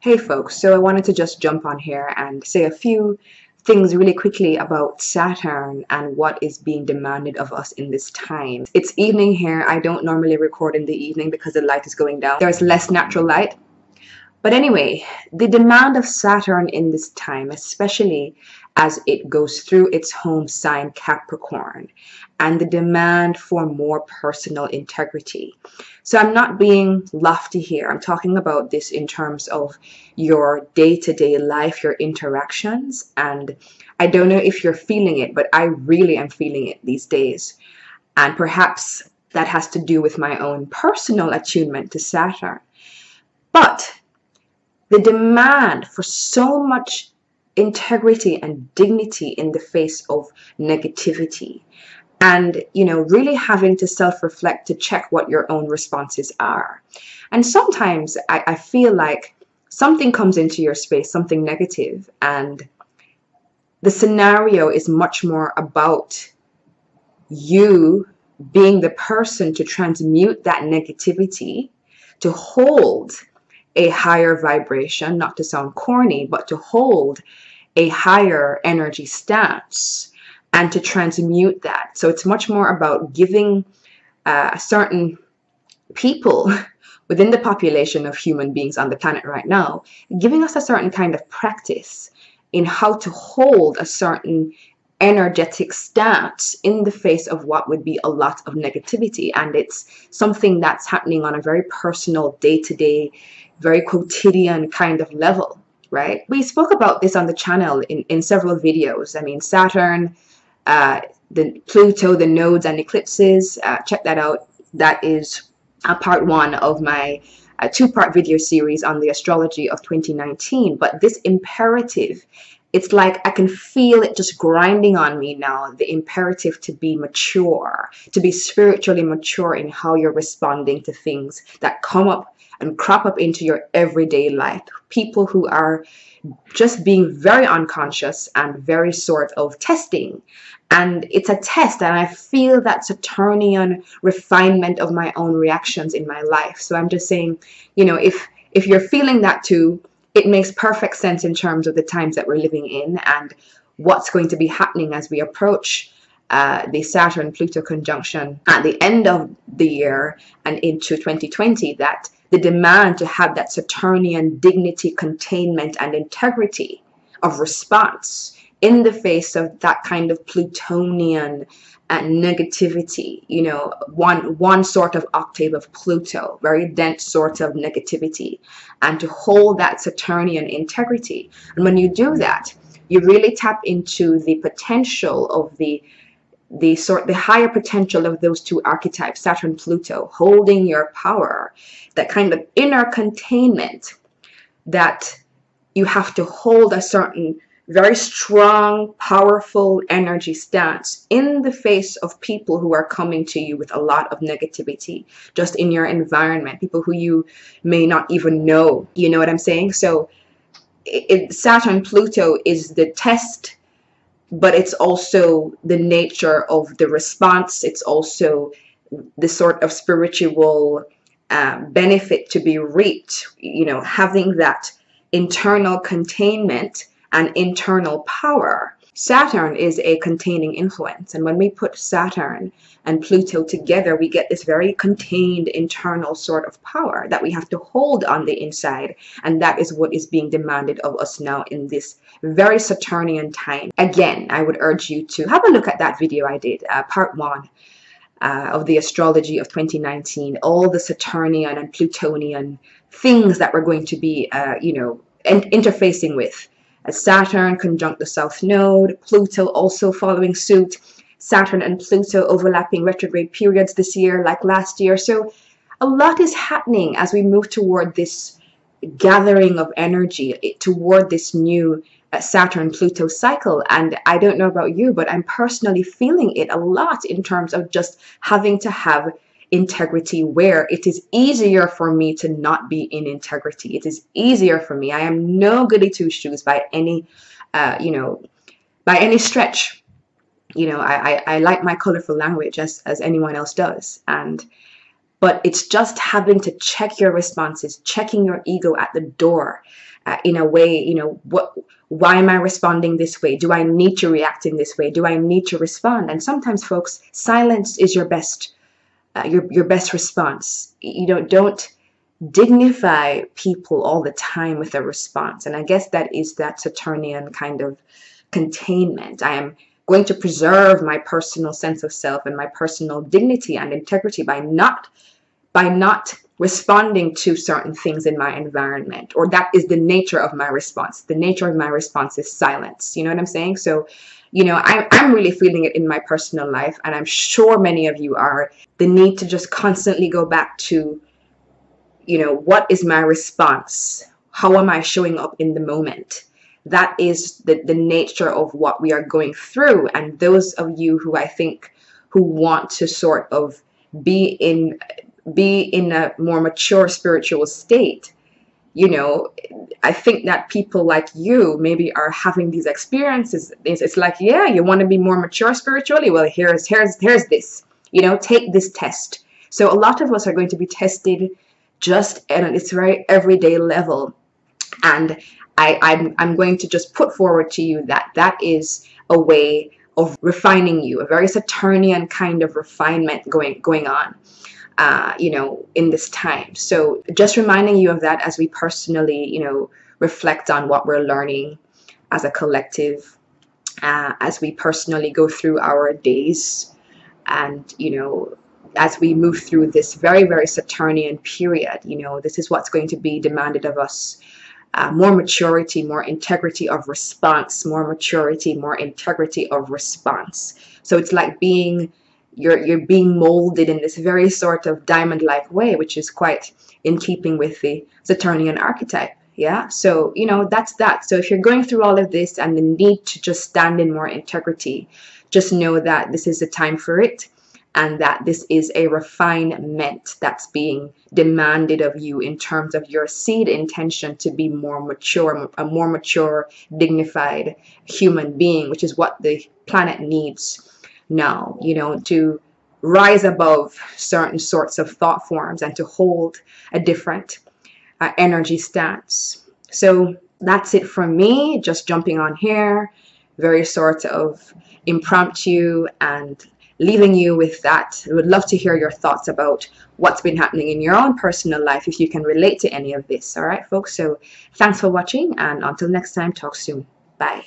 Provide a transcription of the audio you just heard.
Hey folks, so I wanted to just jump on here and say a few things really quickly about Saturn and what is being demanded of us in this time. It's evening here. I don't normally record in the evening because the light is going down. There's less natural light. But anyway, the demand of Saturn in this time, especially as it goes through its home sign Capricorn, and the demand for more personal integrity. So I'm not being lofty here. I'm talking about this in terms of your day-to-day life, your interactions. And I don't know if you're feeling it, but I really am feeling it these days. And perhaps that has to do with my own personal attunement to Saturn. But the demand for so much integrity and dignity in the face of negativity, and really having to self-reflect to check what your own responses are. And sometimes I feel like something comes into your space, something negative, and the scenario is much more about you being the person to transmute that negativity, to hold a higher vibration, not to sound corny, but to hold a higher energy stance and to transmute that. So it's much more about giving certain people within the population of human beings on the planet right now, giving us a certain kind of practice in how to hold a certain energetic stance in the face of what would be a lot of negativity. And it's something that's happening on a very personal, day-to-day, very quotidian kind of level, right? We spoke about this on the channel in several videos. I mean, Saturn, the Pluto, the nodes and eclipses, check that out. That is part one of my two-part video series on the astrology of 2019. But this imperative, it's like I can feel it just grinding on me now, the imperative to be mature, to be spiritually mature in how you're responding to things that come up and crop up into your everyday life. People who are just being very unconscious and very sort of testing. And it's a test, and I feel that Saturnian refinement of my own reactions in my life. So I'm just saying, if you're feeling that too, it makes perfect sense in terms of the times that we're living in and what's going to be happening as we approach the Saturn-Pluto conjunction at the end of the year and into 2020, that the demand to have that Saturnian dignity, containment, and integrity of response in the face of that kind of Plutonian negativity, one sort of octave of Pluto, very dense sort of negativity, and to hold that Saturnian integrity. And when you do that, you really tap into the potential of the higher potential of those two archetypes, Saturn, Pluto, holding your power, that kind of inner containment that you have to hold a certain very strong, powerful energy stance in the face of people who are coming to you with a lot of negativity just in your environment, people who you may not even know. You know what I'm saying? So Saturn, Pluto is the test, but it's also the nature of the response. It's also the sort of spiritual benefit to be reaped, having that internal containment and internal power. Saturn is a containing influence, and when we put Saturn and Pluto together, we get this very contained internal sort of power that we have to hold on the inside, and that is what is being demanded of us now in this very Saturnian time. Again, I would urge you to have a look at that video I did, part one of the astrology of 2019, all the Saturnian and Plutonian things that we're going to be, interfacing with. Saturn conjunct the South Node, Pluto also following suit, Saturn and Pluto overlapping retrograde periods this year like last year. So a lot is happening as we move toward this gathering of energy, toward this new Saturn-Pluto cycle. And I don't know about you, but I'm personally feeling it a lot in terms of just having to have integrity, where it is easier for me to not be in integrity. It is easier for me. I am no goody two shoes by any stretch. I like my colorful language as anyone else does, but it's just having to check your responses, checking your ego at the door, in a way, why am I responding this way? Do I need to react in this way? Do I need to respond? And sometimes, folks, silence is your best response. Don't dignify people all the time with a response. And I guess that is that Saturnian kind of containment. I am going to preserve my personal sense of self and my personal dignity and integrity by not responding to certain things in my environment, or that is the nature of my response. The nature of my response is silence. You know what I'm saying? So, I'm really feeling it in my personal life, and I'm sure many of you are, the need to just constantly go back to, what is my response? How am I showing up in the moment? That is the nature of what we are going through. And those of you who I think who want to sort of be in a more mature spiritual state, I think that people like you maybe are having these experiences. It's like, yeah, you want to be more mature spiritually? Well, here's this, take this test. So a lot of us are going to be tested just at its very everyday level. And I'm going to just put forward to you that is a way of refining you, a very Saturnian kind of refinement going on, in this time. So just reminding you of that as we personally, reflect on what we're learning as a collective, as we personally go through our days, and, as we move through this very, very Saturnian period. This is what's going to be demanded of us. More maturity, more integrity of response, more maturity, more integrity of response. So it's like you're being molded in this very sort of diamond-like way, which is quite in keeping with the Saturnian archetype. Yeah. So, that's that. So if you're going through all of this and the need to just stand in more integrity, just know that this is the time for it, and that this is a refinement that's being demanded of you in terms of your seed intention to be more mature, a more mature, dignified human being, which is what the planet needs now, to rise above certain sorts of thought forms and to hold a different energy stance. So that's it from me, just jumping on here, very sort of impromptu, and leaving you with that. I would love to hear your thoughts about what's been happening in your own personal life, if you can relate to any of this. All right, folks. So thanks for watching, and until next time, talk soon. Bye.